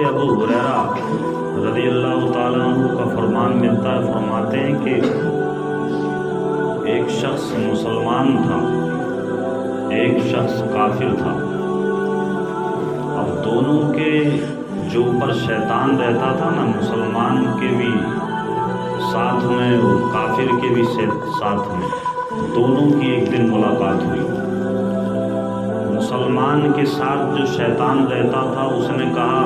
ابو ہریرہ رضی اللہ تعالیٰ عنہ کا فرمان ملتا ہے، فرماتے ہیں کہ ایک شخص مسلمان تھا، ایک شخص کافر تھا۔ اب دونوں کے جو اوپر شیطان رہتا تھا نا، مسلمان کے بھی ساتھ میں اور کافر کے بھی ساتھ میں، دونوں کی ایک دن ملاقات ہوئی۔ مسلمان کے ساتھ جو شیطان رہتا تھا اس نے کہا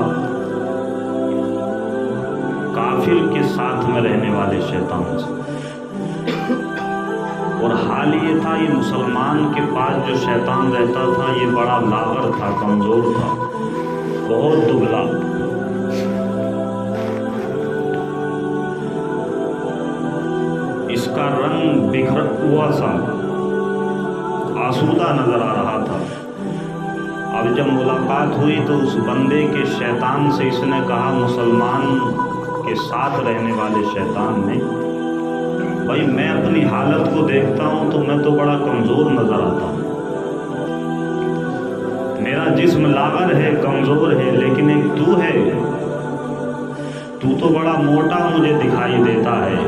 کافر کے ساتھ میں رہنے والے شیطان سے، اور حال یہ تھا یہ مسلمان کے پاس جو شیطان رہتا تھا یہ بڑا لاغر تھا، کمزور تھا، بہت دبلا۔ اس کا رنگ بکھرا ہوا سا آسودہ نظر آ رہا تھا۔ اب جب ملاقات ہوئی تو اس بندے کے شیطان سے اس نے کہا، مسلمان کے ساتھ رہنے والے شیطان نے، بھائی میں اپنی حالت کو دیکھتا ہوں تو میں تو بڑا کمزور نظر آتا ہوں، میرا جسم لاغر ہے، کمزور ہے، لیکن ایک تو ہے، تو تو بڑا موٹا مجھے دکھائی دیتا ہے،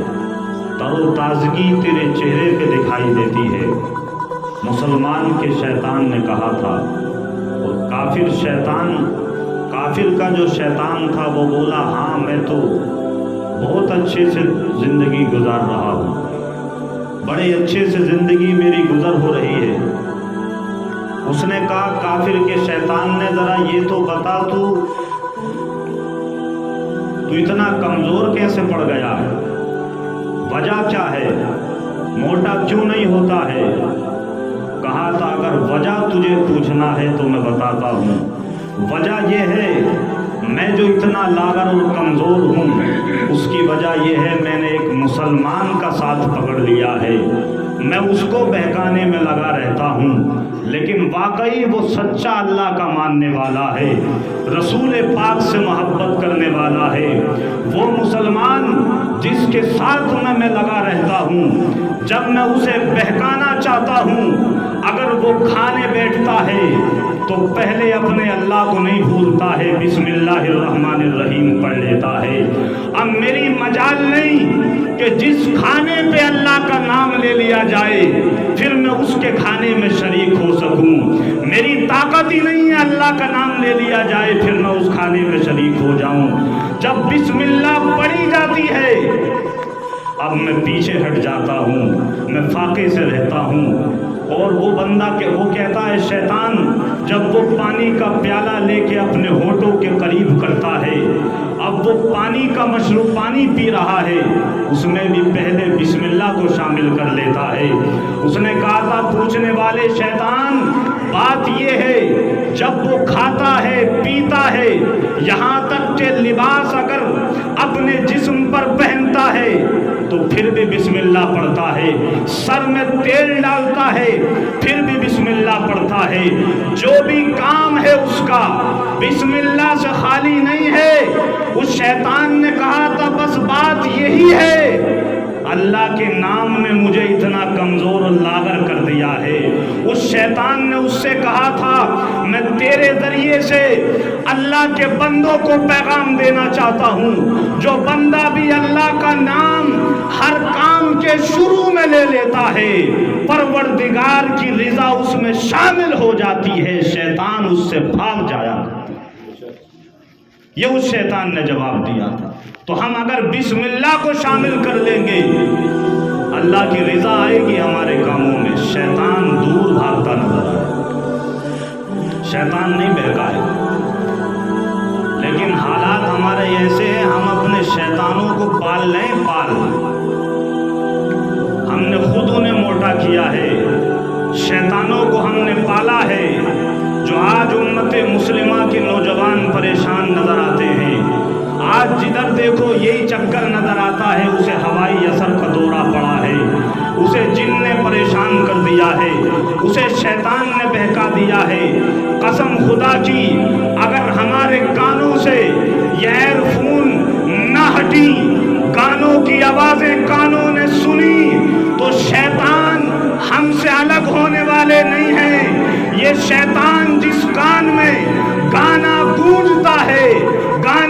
تر و تازگی تیرے چہرے پہ دکھائی دیتی ہے۔ مسلمان کے شیطان نے کہا تھا، اور کافر کا جو شیطان تھا وہ بولا، ہاں میں تو بہت اچھے سے زندگی گزار رہا ہوں، بڑے اچھے سے زندگی میری گزر ہو رہی ہے۔ اس نے کہا کافر کے شیطان نے، ذرا یہ تو بتا تو اتنا کمزور کیسے پڑ گیا ہے، وجہ کیا ہے، موٹا کیوں نہیں ہوتا ہے؟ کہا تھا اگر وجہ تجھے پوچھنا ہے تو میں بتاتا ہوں، وجہ یہ ہے میں جو اتنا لاغر اور کمزور ہوں اس کی وجہ یہ ہے میں نے ایک مسلمان کا ساتھ پکڑ لیا ہے، میں اس کو بہکانے میں لگا رہتا ہوں، لیکن واقعی وہ سچا اللہ کا ماننے والا ہے، رسول پاک سے محبت کرنے والا ہے، وہ مسلمان جس کے ساتھ میں لگا رہتا ہوں، جب میں اسے بہکانا چاہتا ہوں اگر وہ کھانے بیٹھتا ہے تو پہلے اپنے اللہ کو نہیں بھولتا ہے، بسم اللہ الرحمن الرحیم پڑھ لیتا ہے۔ اب میری مجال نہیں کہ جس کھانے پہ اللہ کا نام لے لیا جائے پھر میں اس کے کھانے میں شریک ہو سکوں، میری طاقت ہی نہیں ہے اللہ کا نام لے لیا جائے پھر میں اس کھانے میں شریک ہو جاؤں۔ جب بسم اللہ پڑھی جاتی ہے اب میں پیچھے ہٹ جاتا ہوں، میں فاقے سے رہتا ہوں، اور وہ بندہ وہ کہتا ہے شیطان جب وہ پانی کا پیالہ لے کے اپنے ہونٹوں کے قریب کرتا ہے، اب وہ پانی کا مشروب پانی پی رہا ہے، اس میں بھی پہلے بسم اللہ کو شامل کر لیتا ہے۔ اس نے کہا تھا پوچھنے والے شیطان بات یہ ہے جب وہ کھاتا ہے پیتا ہے یہاں تک کہ لباس اگر اپنے جسم پر پہنتا ہے تو پھر بھی بسم اللہ پڑھتا ہے، سر میں تیل ڈالتا ہے پھر بھی بسم اللہ پڑھتا ہے، جو بھی کام ہے اس کا بسم اللہ سے خالی نہیں ہے۔ اس شیطان نے کہا تھا بس بات یہی ہے، اللہ کے نام نے مجھے اتنا کمزور اور لاغر کر دیا ہے۔ اس شیطان نے اس سے کہا تھا میں تیرے ذریعے سے اللہ کے بندوں کو پیغام دینا چاہتا ہوں، جو بندہ بھی اللہ کا نام ہر کام کے شروع میں لے لیتا ہے پروردگار کی رضا اس میں شامل ہو جاتی ہے، شیطان اس سے بھاگ جایا کرتا ہے۔ یہ اس شیطان نے جواب دیا تھا۔ تو ہم اگر بسم اللہ کو شامل کر لیں گے اللہ کی رضا آئے گی ہمارے کاموں میں، شیطان دور بھاگتا نظر آئے، شیطان نہیں بہکائے، لیکن حالات ہمارے ایسے ہیں ہم اپنے شیطانوں کو پال لیں، ہم نے خود انہیں موٹا کیا ہے، شیطانوں کو ہم نے پالا ہے، جو آج امت مسلمہ کے نوجوان پریشان نظر آتے ہیں۔ آج جدھر دیکھو یہی چکر نظر آتا ہے، اسے ہوائی اثر کا دورہ پڑا ہے، اسے جن نے پریشان کر دیا ہے، اسے شیطان نے بہکا دیا ہے۔ قسم خدا کی اگر ہمارے کانوں سے یہ ایئر فون نہ ہٹی، کانوں کی آوازیں کانوں نے سنی تو شیطان ہم سے الگ ہونے والے نہیں ہیں۔ یہ شیطان جس کان میں گانا گونجتا ہے، گانے